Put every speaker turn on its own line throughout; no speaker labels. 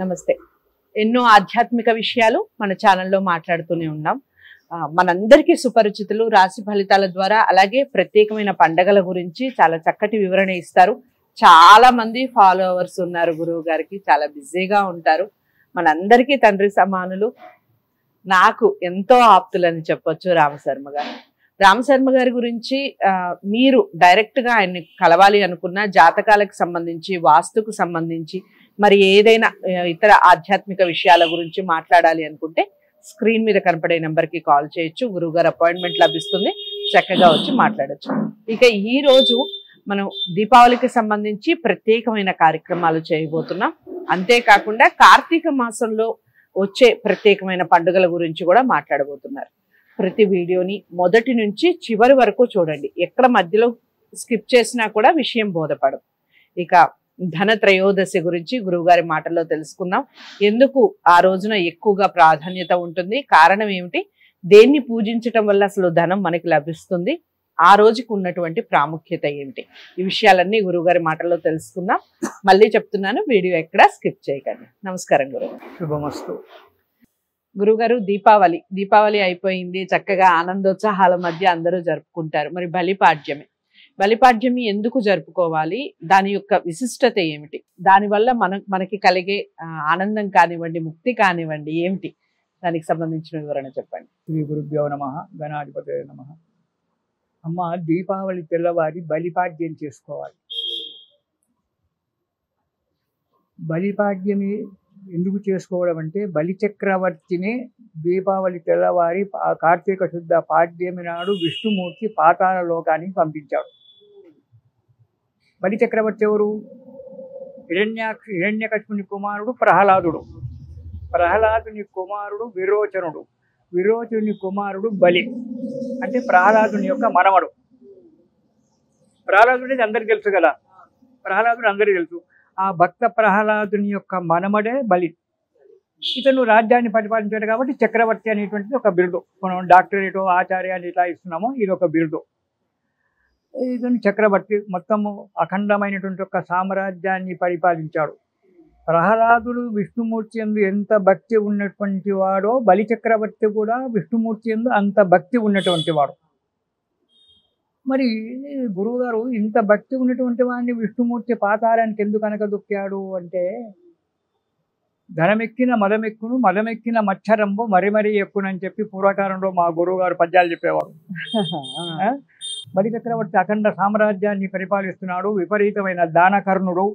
నమస్తే. ఎన్నో ఆధ్యాత్మిక విషయాలు మన ఛానల్లో మాట్లాడుతూనే ఉన్నాం. మనందరికీ సుపరిచితులు రాశి ఫలితాల ద్వారా, అలాగే ప్రత్యేకమైన పండగల గురించి చాలా చక్కటి వివరణ ఇస్తారు. చాలా మంది ఫాలోవర్స్ ఉన్నారు గురువు గారికి, చాలా బిజీగా ఉంటారు. మనందరికీ తండ్రి సమానులు, నాకు ఎంతో ఆప్తులని చెప్పొచ్చు రామశర్మ గారు. రామశర్మ గారి గురించి మీరు డైరెక్ట్ గా ఆయన్ని కలవాలి అనుకున్న, జాతకాలకు సంబంధించి, వాస్తుకు సంబంధించి, మరి ఏదైనా ఇతర ఆధ్యాత్మిక విషయాల గురించి మాట్లాడాలి అనుకుంటే స్క్రీన్ మీద కనపడే నెంబర్కి కాల్ చేయొచ్చు. గురువు గారు అపాయింట్మెంట్ లభిస్తుంది, చక్కగా వచ్చి మాట్లాడచ్చు. ఇక ఈ రోజు మనం దీపావళికి సంబంధించి ప్రత్యేకమైన కార్యక్రమాలు చేయబోతున్నాం. అంతేకాకుండా కార్తీక మాసంలో వచ్చే ప్రత్యేకమైన పండుగల గురించి కూడా మాట్లాడబోతున్నారు. ప్రతి వీడియోని మొదటి నుంచి చివరి వరకు చూడండి. ఎక్కడ మధ్యలో స్కిప్ చేసినా కూడా విషయం బోధపడదు. ఇక ధన త్రయోదశి గురించి గురువుగారి మాటల్లో తెలుసుకుందాం. ఎందుకు ఆ రోజున ఎక్కువగా ప్రాధాన్యత ఉంటుంది, కారణం ఏమిటి, దేన్ని పూజించటం వల్ల అసలు ధనం మనకి లభిస్తుంది, ఆ రోజుకు ఉన్నటువంటి ప్రాముఖ్యత ఏమిటి, ఈ విషయాలన్నీ గురువుగారి మాటల్లో తెలుసుకుందాం. మళ్ళీ చెప్తున్నాను, వీడియో ఎక్కడా స్కిప్ చేయకండి. నమస్కారం గురువు.
శుభమస్తు.
గురుగారు, దీపావళి అయిపోయింది, చక్కగా ఆనందోత్సాహాల మధ్య అందరూ జరుపుకుంటారు. మరి బలిపాడ్యమి ఎందుకు జరుపుకోవాలి, దాని యొక్క విశిష్టత ఏమిటి, దానివల్ల మనకి కలిగే ఆనందం కానివ్వండి, ముక్తి కానివ్వండి ఏమిటి, దానికి సంబంధించిన వివరణ చెప్పండి.
శ్రీ గురుభ్యో నమః, గణాధిపతే నమః. అమ్మ, దీపావళి తెల్లవారి బలిపాడ్యం చేసుకోవాలి. బలిపాడ్యమి ఎందుకు చేసుకోవడం అంటే, బలిచక్రవర్తిని దీపావళి తెల్లవారి కార్తీక శుద్ధ పాడ్యమి నాడు విష్ణుమూర్తి పాతాళ లోకానికి పంపించాడు. బలిచక్రవర్తి ఎవరు? హిరణ్యకశిపుని కుమారుడు ప్రహ్లాదుడు. ప్రహ్లాదుని కుమారుడు విరోచనుడు. విరోచనుని కుమారుడు బలి, అంటే ప్రహ్లాదుని యొక్క మనవడు. ప్రహ్లాదుడు అనేది అందరికీ తెలుసు కదా, ప్రహ్లాదుడు అందరికీ తెలుసు. ఆ భక్త ప్రహ్లాదుని యొక్క మనమడే బలి. ఇతను రాజ్యాన్ని పరిపాలించాడు కాబట్టి చక్రవర్తి అనేటువంటిది ఒక బిరుదు. మనం డాక్టరేటో ఆచార్య అని ఇట్లా ఇస్తున్నామో, ఇది ఒక బిరుదు. ఇతను చక్రవర్తి, మొత్తము అఖండమైనటువంటి ఒక సామ్రాజ్యాన్ని పరిపాలించాడు. ప్రహ్లాదుడు విష్ణుమూర్తి యందు ఎంత భక్తి ఉన్నటువంటి వాడో, బలి చక్రవర్తి కూడా విష్ణుమూర్తి యందు అంత భక్తి ఉన్నటువంటి వాడు. మరి గురువుగారు ఇంత భక్తి ఉన్నటువంటి వాడిని విష్ణుమూర్తి పాతాళానికి ఎందుకు అనకదొక్కాడు అంటే, ధనమెక్కిన మదమెక్కును, మదమెక్కిన మచ్చరంబు మరీ ఎక్కునని చెప్పి పూర్వకాలంలో మా గురువుగారు పద్యాలు చెప్పేవారు. బలి చక్రవర్తి అఖండ సామ్రాజ్యాన్ని పరిపాలిస్తున్నాడు. విపరీతమైన దానకర్ణుడు,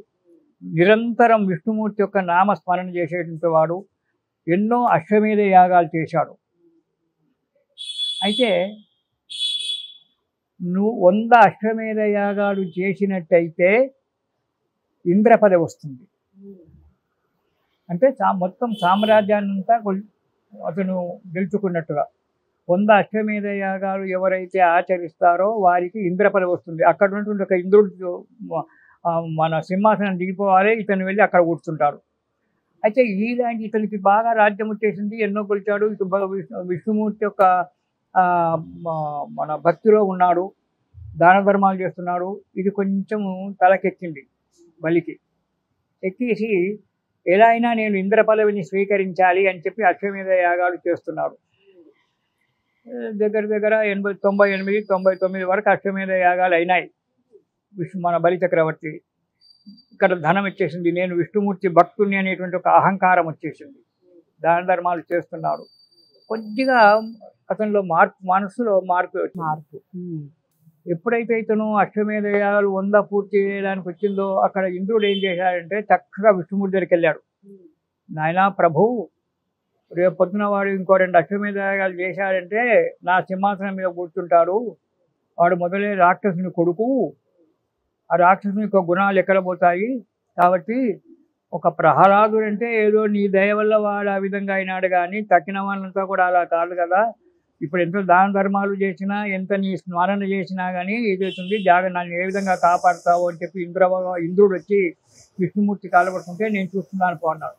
నిరంతరం విష్ణుమూర్తి యొక్క నామస్మరణ చేసేటువంటి వాడు. ఎన్నో అశ్వమేధ యాగాలు చేశాడు. అయితే నువ్వు 100 అశ్వమేధ యాగాలు చేసినట్టయితే ఇంద్ర పదవి వస్తుంది. అంటే మొత్తం సామ్రాజ్యాన్ని అంతా అతను గెలుచుకున్నట్టుగా. 100 అశ్వమేధ యాగాలు ఎవరైతే ఆచరిస్తారో వారికి ఇంద్ర పదవి వస్తుంది. అక్కడ ఉన్నటువంటి ఒక ఇంద్రుడు మన సింహాసనం దిగిపోవాలి, ఇతను వెళ్ళి అక్కడ కూర్చుంటాడు. అయితే ఇతనికి బాగా రాజ్యం వచ్చేసింది, ఎన్నో కొలిచాడు. ఇటు విష్ణుమూర్తి యొక్క మన భక్తిలో ఉన్నాడు, దాన ధర్మాలు చేస్తున్నాడు. ఇది కొంచెం తలకెక్కింది బలికి. ఎక్కేసి ఎలా అయినా నేను ఇంద్ర పదవిని స్వీకరించాలి అని చెప్పి అశ్వమేధ యాగాలు చేస్తున్నాడు. దగ్గర 98, 99 వరకు అశ్వమేధ యాగాలు అయినాయి. మన బలి చక్రవర్తి ఇక్కడ ధనం వచ్చేసింది, నేను విష్ణుమూర్తి భక్తుని అనేటువంటి ఒక అహంకారం వచ్చేసింది. దాన ధర్మాలు చేస్తున్నాడు. కొద్దిగా అతనిలో మనసులో మార్పు. ఎప్పుడైతే ఇతను అశ్వమేధ యాగాలు 100 పూర్తి చేయడానికి వచ్చిందో, అక్కడ ఇంద్రుడు ఏం చేశాడంటే చక్కగా విష్ణుమూర్తి దగ్గరికి వెళ్ళాడు. నాయనా ప్రభు, రేపు పొద్దున వాడు ఇంకో 2 అశ్వమేధ యాగాలు చేశాడంటే నా సింహాసనం మీద కూర్చుంటాడు. వాడు మొదలే రాక్షసుని కొడుకు, ఆ రాక్షసుని యొక్క గుణాలు ఎక్కడ పోతాయి. కాబట్టి ఒక ప్రహ్లాదుడు అంటే ఏదో నీ దయ వల్ల వాడు ఆ విధంగా అయినాడు, కానీ తక్కిన వాళ్ళంతా కూడా అలా కాదు కదా. ఇప్పుడు ఎంత దాన ధర్మాలు చేసినా, ఎంత నీ స్మరణ చేసినా కానీ ఏదవుతుంది, నన్ను ఏ విధంగా కాపాడుతావు అని చెప్పి ఇంద్రుడు వచ్చి విష్ణుమూర్తి కాలపడుతుంటే నేను చూస్తున్నాను పోన్నాడు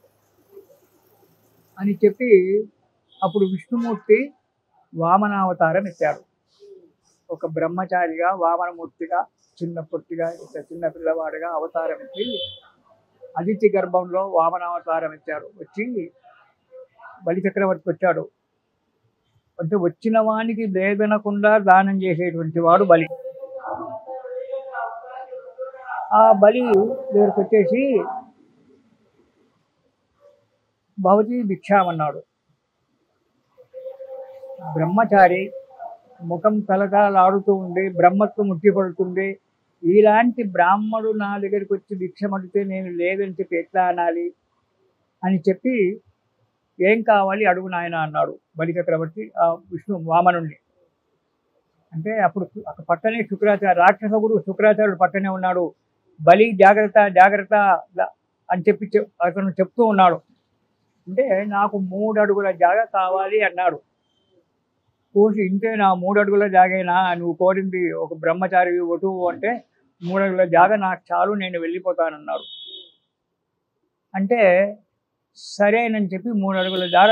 అని చెప్పి, అప్పుడు విష్ణుమూర్తి వామనావతారం ఎత్తాడు. ఒక బ్రహ్మచారిగా, వామనమూర్తిగా, చిన్న పిల్లవాడిగా అవతారం ఎత్తి అదితి గర్భంలో వామనావతారం ఇచ్చారు. వచ్చి బలి చక్రవర్తికి వచ్చాడు. అంటే వచ్చిన వానికి లేదనకుండా దానం చేసేటువంటి వాడు బలి. ఆ బలి దగ్గరికి వచ్చేసి భవతి భిక్షామన్నాడు. బ్రహ్మచారి, ముఖం తలతలాడుతూ ఉండి బ్రహ్మత్వం ముట్టిపడుతుంది. ఇలాంటి బ్రాహ్మడు నా దగ్గరికి వచ్చి భిక్షమడితే నేను లేదని చెప్పి ఎట్లా అనాలి అని చెప్పి, ఏం కావాలి అడుగు నాయన అన్నాడు బలి చక్రవర్తి ఆ విష్ణు వామనుణ్ణి. అంటే అప్పుడు పక్కనే శుక్రాచార్య, రాక్షస గురువు శుక్రాచార్యుడు పక్కనే ఉన్నాడు. బలి జాగ్రత్త జాగ్రత్త అని చెప్పి అతను చెప్తూ ఉన్నాడు. అంటే నాకు 3 అడుగుల జాగ కావాలి అన్నాడు. కోసి ఇంతే నా 3 అడుగుల జాగేనా నువ్వు కోరింది, ఒక బ్రహ్మచారి వటువు అంటే 3 అడుగుల జాగ నాకు చాలు, నేను వెళ్ళిపోతానన్నాడు. అంటే సరేనని చెప్పి 3 అడుగుల జాగ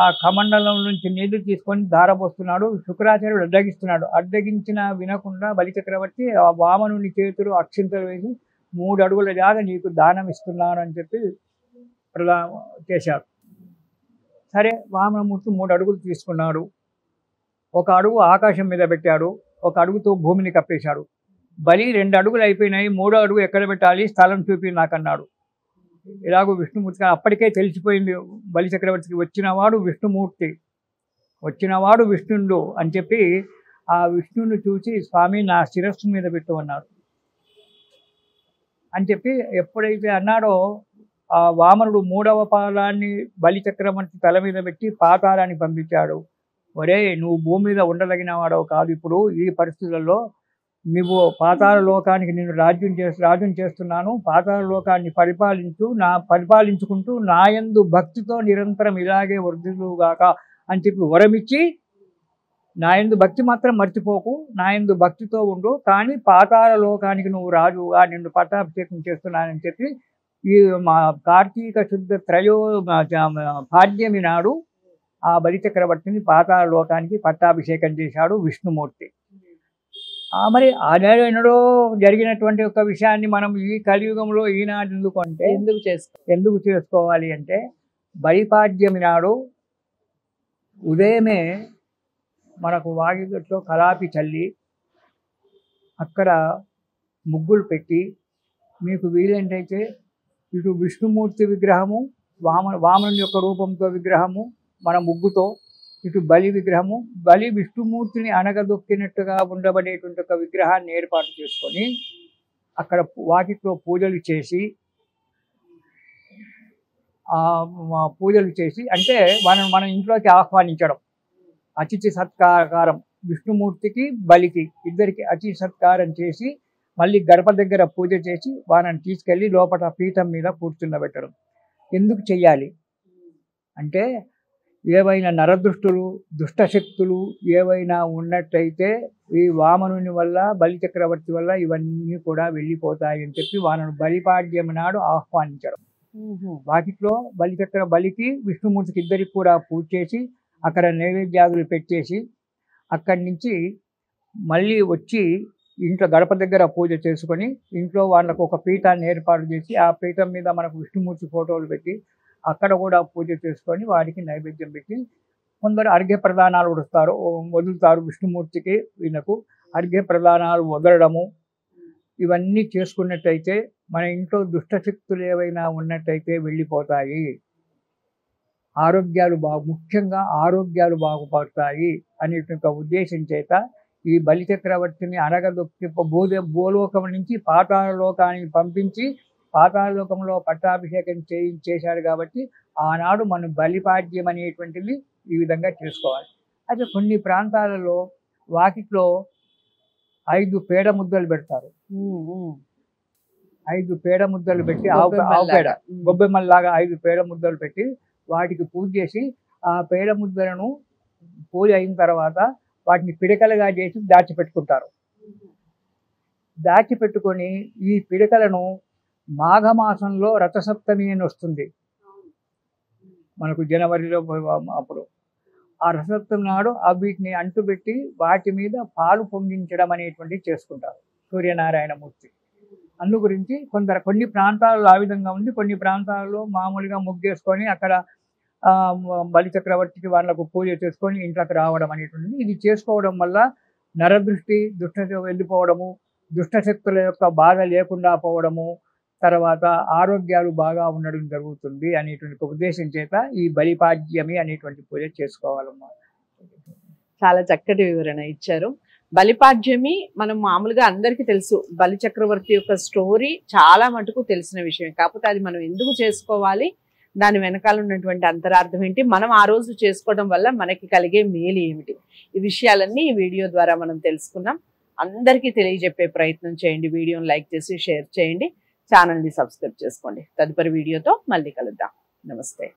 ఆ కమండలం నుంచి నీళ్లు తీసుకొని ధారపోస్తున్నాడు. శుక్రాచార్యుడు అడ్డగిస్తున్నాడు. అడ్డగించిన వినకుండా బలి చక్రవర్తి ఆ వామనుని చేతులు అక్షింతలు వేసి 3 అడుగుల జాగ నీకు దానం ఇస్తున్నాను అని చెప్పి చేశాడు. సరే వామనమూర్తి 3 అడుగులు తీసుకున్నాడు. 1 అడుగు ఆకాశం మీద పెట్టాడు, 1 అడుగుతో భూమిని కప్పేశాడు. బలి 2 అడుగులు అయిపోయినాయి, 3వ అడుగు ఎక్కడ పెట్టాలి స్థలం చూపి నాకన్నాడు. ఇలాగూ విష్ణుమూర్తి అప్పటికే తెలిసిపోయింది బలి చక్రవర్తికి, వచ్చినవాడు విష్ణుమూర్తి, వచ్చినవాడు విష్ణుండు అని చెప్పి ఆ విష్ణుని చూసి స్వామి నా శిరస్సు మీద పెట్టు అన్నాడు. అని చెప్పి ఎప్పుడైతే అన్నాడో ఆ వామనుడు 3వ పాదాన్ని బలి చక్రవర్తి తల మీద పెట్టి పాతాళాన్ని పంపించాడు. ఒరే నువ్వు భూమి మీద ఉండదగిన వాడవు కాదు, ఇప్పుడు ఈ పరిస్థితులలో నువ్వు పాతాళ లోకానికి నేను రాజ్యం చేస్తున్నాను, పాతాళ లోకాన్ని పరిపాలించుకుంటూ నాయందు భక్తితో నిరంతరం ఇలాగే వర్ధిల్లుగాక అని చెప్పి వరమిచ్చి, నాయందు భక్తి మాత్రం మర్చిపోకు, నాయందు భక్తితో ఉండు, కానీ పాతాళ లోకానికి నువ్వు రాజుగా నిన్ను పట్టాభిషేకం చేస్తున్నానని చెప్పి ఈ మా కార్తీక శుద్ధ పాడ్యమి నాడు ఆ బలి చక్రవర్తిని పాతాళ లోకానికి పట్టాభిషేకం చేశాడు విష్ణుమూర్తి. మరి ఆనాడో జరిగినటువంటి ఒక విషయాన్ని మనం ఈ కలియుగంలో ఈనాడు ఎందుకు చేసుకోవాలి అంటే, బలిపాడ్యమి నాడు ఉదయమే మనకు వాకిట్లో కలాపి చల్లి అక్కడ ముగ్గులు పెట్టి, మీకు వీలైతే ఇటు విష్ణుమూర్తి విగ్రహము, వామనుని యొక్క రూపంతో విగ్రహము మన ముగ్గుతో, ఇటు బలి విగ్రహము, బలి విష్ణుమూర్తిని అనగదొక్కినట్టుగా ఉండబడేటువంటి ఒక విగ్రహాన్ని ఏర్పాటు చేసుకొని అక్కడ వాకిట్లో పూజలు చేసి అంటే మన ఇంట్లోకి ఆహ్వానించడం, అతిథి సత్కారం, విష్ణుమూర్తికి బలికి ఇద్దరికి అతిథి సత్కారం చేసి మళ్ళీ గడప దగ్గర పూజ చేసి వాళ్ళని తీసుకెళ్ళి లోపల పీఠం మీద కూర్చుండబెట్టడం. ఎందుకు చెయ్యాలి అంటే, ఏవైనా నరదృష్టులు దుష్టశక్తులు ఏవైనా ఉన్నట్టయితే ఈ వామనుని వల్ల బలి చక్రవర్తి వల్ల ఇవన్నీ కూడా వెళ్ళిపోతాయి అని చెప్పి వాళ్ళను బలిపాడ్యం నాడు ఆహ్వానించడం. వాటిలో బలికి విష్ణుమూర్తికి ఇద్దరికి కూడా పూజ చేసి అక్కడ నైవేద్యాదులు పెట్టేసి అక్కడి నుంచి మళ్ళీ వచ్చి ఇంట్లో గడప దగ్గర పూజ చేసుకొని ఇంట్లో వాళ్ళకు ఒక పీఠాన్ని ఏర్పాటు చేసి ఆ పీఠం మీద మనకు విష్ణుమూర్తి ఫోటోలు పెట్టి అక్కడ కూడా పూజ చేసుకొని వాడికి నైవేద్యం పెట్టి కొందరు అర్ఘ్య ప్రదానాలు వదులుతారు విష్ణుమూర్తికి. వీళ్ళకు అర్ఘ్య ప్రదానాలు వదలడము ఇవన్నీ చేసుకున్నట్టయితే మన ఇంట్లో దుష్టశక్తులు ఏవైనా ఉన్నట్టయితే వెళ్ళిపోతాయి, ముఖ్యంగా ఆరోగ్యాలు బాగుపడతాయి అనేటువంటి ఉద్దేశం చేత ఈ బలి చక్రవర్తిని అనగదొక్కి భూలోకం నుంచి పాతాళ లోకానికి పంపించి పాతాళలోకంలో పట్టాభిషేకం చేశాడు. కాబట్టి ఆనాడు మనం బలిపాడ్యం అనేటువంటిది ఈ విధంగా చేసుకోవాలి. అయితే కొన్ని ప్రాంతాలలో వాకిట్లో 5 పేడ ముద్దలు పెడతారు. 5 పేడ ముద్దలు పెట్టి ఆవు పేడ గొబ్బెమ్మల్లాగా 5 పేడ ముద్దలు పెట్టి వాటికి పూజ చేసి ఆ పేడ ముద్దలను పూజ అయిన తర్వాత వాటిని పిడకలుగా చేసి దాచిపెట్టుకుంటారు. దాచిపెట్టుకొని ఈ పిడకలను మాఘమాసంలో రథసప్తమి అని వస్తుంది మనకు జనవరిలో, అప్పుడు ఆ రథసప్తమి నాడు వీటిని అంటుపెట్టి వాటి మీద పాలు పొంగించడం అనేటువంటిది చేసుకుంటారు సూర్యనారాయణ మూర్తి. అందు గురించి కొన్ని ప్రాంతాల్లో ఆ విధంగా ఉంది, కొన్ని ప్రాంతాల్లో మామూలుగా ముగ్గేసుకొని అక్కడ బలి చక్రవర్తికి వాళ్ళకు పూజ చేసుకొని ఇంట్లోకి రావడం అనేటువంటిది. ఇది చేసుకోవడం వల్ల నరదృష్టి వెళ్ళిపోవడము, దుష్టశక్తుల యొక్క బాధ లేకుండా పోవడము, తర్వాత ఆరోగ్యాలు బాగా ఉండడం జరుగుతుంది అనేటువంటి ఉద్దేశం చేత ఈ బలిపాడ్యమి అనేటువంటి పూజ చేసుకోవాలమ్మా.
చాలా చక్కటి వివరణ ఇచ్చారు. బలిపాడ్యమి మనం మామూలుగా అందరికీ తెలుసు, బలి చక్రవర్తి యొక్క స్టోరీ చాలా మటుకు తెలిసిన విషయం. కాకపోతే అది మనం ఎందుకు చేసుకోవాలి, దాని వెనకాల ఉన్నటువంటి అంతరార్థం ఏంటి, మనం ఆ రోజు చేసుకోవడం వల్ల మనకి కలిగే మేలు ఏమిటి, ఈ విషయాలన్నీ ఈ వీడియో ద్వారా మనం తెలుసుకున్నాం. అందరికీ తెలియజెప్పే ప్రయత్నం చేయండి. వీడియోని లైక్ చేసి షేర్ చేయండి, ఛానల్ని సబ్స్క్రైబ్ చేసుకోండి. తదుపరి వీడియోతో మళ్ళీ కలుద్దాం. నమస్తే.